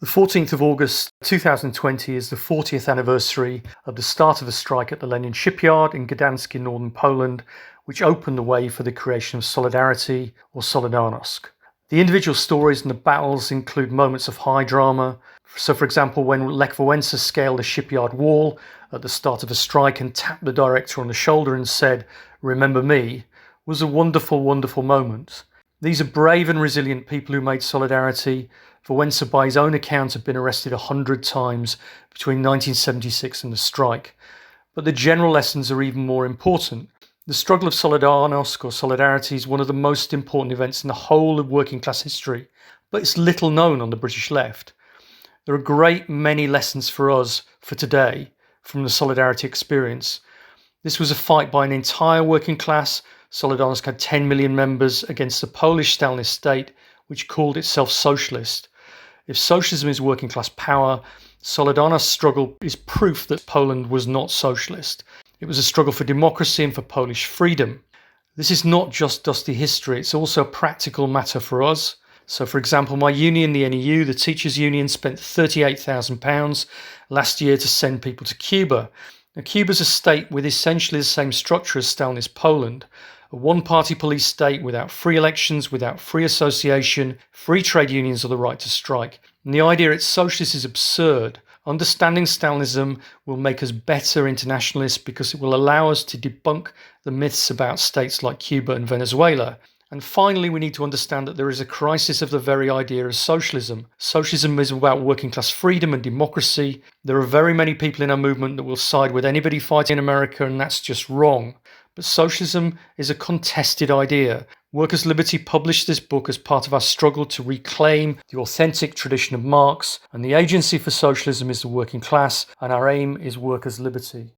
The 14th of August 2020 is the 40th anniversary of the start of the strike at the Lenin shipyard in Gdańsk in northern Poland, which opened the way for the creation of Solidarity or Solidarność. The individual stories and the battles include moments of high drama. So, for example, when Lech Wałęsa scaled the shipyard wall at the start of the strike and tapped the director on the shoulder and said, "Remember me," was a wonderful, wonderful moment. These are brave and resilient people who made Solidarity. Wałęsa, by his own account, had been arrested 100 times between 1976 and the strike. But the general lessons are even more important. The struggle of Solidarność or Solidarity is one of the most important events in the whole of working class history, but it's little known on the British left. There are a great many lessons for us for today from the Solidarity experience. This was a fight by an entire working class. Solidarność had 10 million members against the Polish Stalinist state, which called itself socialist. If socialism is working class power, Solidarności's struggle is proof that Poland was not socialist. It was a struggle for democracy and for Polish freedom. This is not just dusty history, it's also a practical matter for us. So, for example, my union, the NEU, the Teachers' Union, spent £38,000 last year to send people to Cuba. Now, Cuba's a state with essentially the same structure as Stalinist Poland. A one-party police state without free elections, without free association, free trade unions or the right to strike. And the idea it's socialist is absurd. Understanding Stalinism will make us better internationalists because it will allow us to debunk the myths about states like Cuba and Venezuela. And finally, we need to understand that there is a crisis of the very idea of socialism. Socialism is about working class freedom and democracy. There are very many people in our movement that will side with anybody fighting in America, and that's just wrong. But socialism is a contested idea. Workers' Liberty published this book as part of our struggle to reclaim the authentic tradition of Marx, and the agency for socialism is the working class, and our aim is workers' liberty.